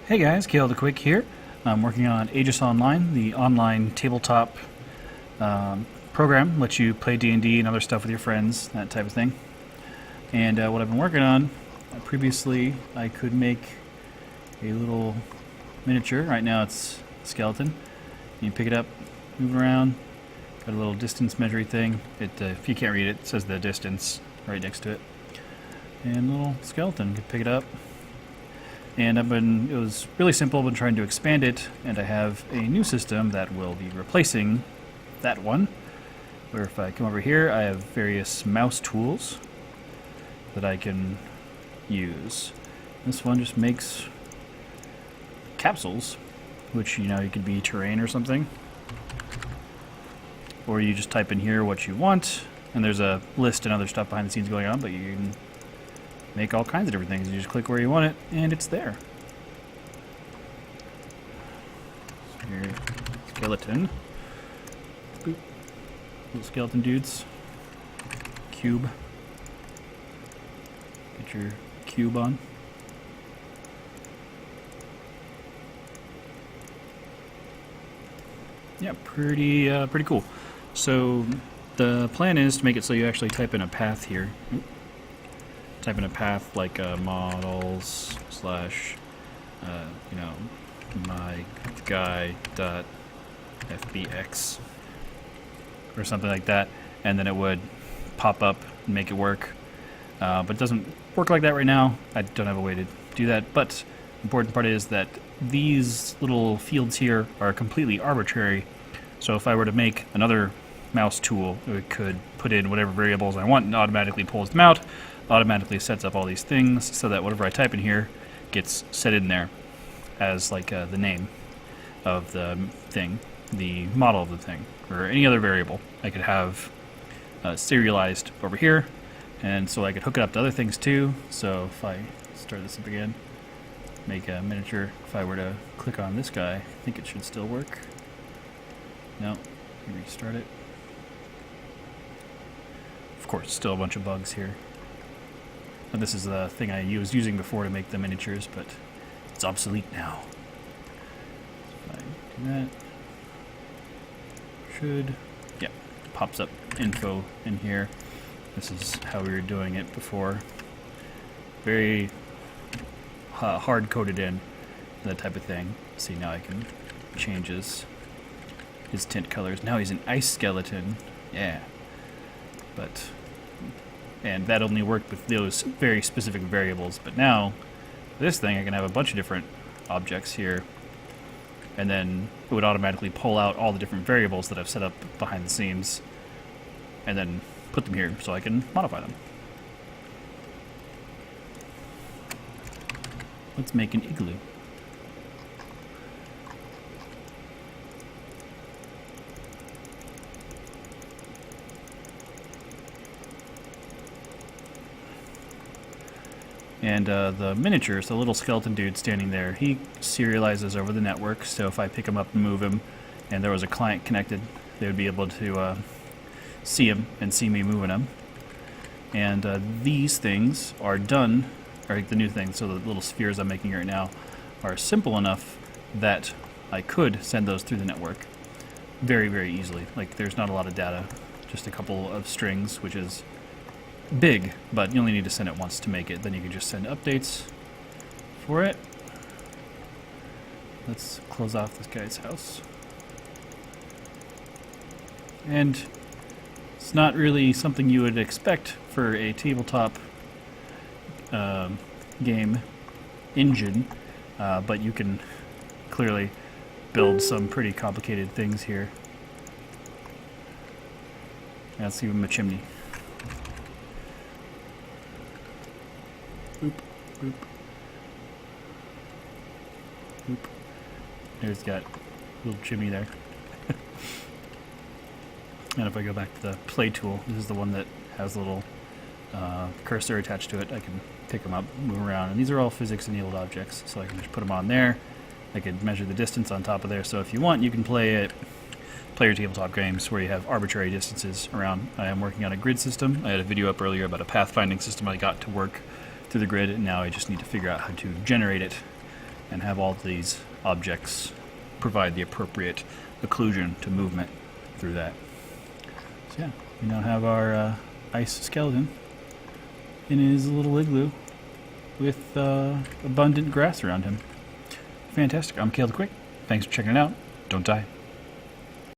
Hey guys, Kale the Quick here. I'm working on Aegis Online, the online tabletop program. Lets you play D&D and other stuff with your friends, that type of thing. And what I've been working on, previously I could make a little miniature. Right now it's a skeleton. You pick it up, move it around, got a little distance measuring thing. If you can't read it, it says the distance right next to it. And a little skeleton, you can pick it up. And it was really simple. I've been trying to expand it, and I have a new system that will be replacing that one. Where if I come over here, I have various mouse tools that I can use. This one just makes capsules, which, you know, it could be terrain or something. Or you just type in here what you want, and there's a list and other stuff behind the scenes going on, but you can make all kinds of different things. You just click where you want it, and it's there. So here, skeleton. Boop. Little skeleton dudes. Cube. Get your cube on. Yeah, pretty cool. So the plan is to make it so you actually type in a path here. Type in a path like models slash, you know, my guy dot fbx or something like that, and then it would pop up and make it work. But it doesn't work like that right now. I don't have a way to do that. But the important part is that these little fields here are completely arbitrary. So if I were to make another mouse tool, it could put in whatever variables I want and automatically pulls them out. Automatically sets up all these things so that whatever I type in here gets set in there as like the name of the thing, the model of the thing, or any other variable. I could have serialized over here, and so I could hook it up to other things too. So if I start this up again, make a miniature, if I were to click on this guy, I think it should still work. No, restart it. Of course, still a bunch of bugs here. And this is the thing I was using before to make the miniatures, but it's obsolete now. So if I do that, yeah, pops up info in here. This is how we were doing it before. Very hard-coded in, that type of thing. See, now I can change his tint colors. Now he's an ice skeleton. Yeah. And that only worked with those very specific variables. But now, this thing, I can have a bunch of different objects here, and then it would automatically pull out all the different variables that I've set up behind the scenes, and then put them here so I can modify them. Let's make an igloo. And the miniatures, the little skeleton dude standing there, he serializes over the network, so if I pick him up and move him, and there was a client connected, they would be able to see him and see me moving him. And these things are done, or the new things, so the little spheres I'm making right now, are simple enough that I could send those through the network very, very easily. Like, there's not a lot of data, just a couple of strings, which is big, but you only need to send it once to make it. Then you can just send updates for it. Let's close off this guy's house. And it's not really something you would expect for a tabletop game engine, but you can clearly build some pretty complicated things here. Let's see him a chimney. Boop, boop, boop. There's got a little chimney there. And if I go back to the play tool, this is the one that has a little cursor attached to it. I can pick them up, move around, and these are all physics-enabled objects, so I can just put them on there. I could measure the distance on top of there, so if you want, you can play your tabletop games where you have arbitrary distances around. I am working on a grid system. I had a video up earlier about a pathfinding system I got to work through the grid, and now I just need to figure out how to generate it and have all these objects provide the appropriate occlusion to movement through that. So yeah, we now have our ice skeleton in his little igloo with abundant grass around him. Fantastic. I'm Kale the Quick. Thanks for checking it out. Don't die.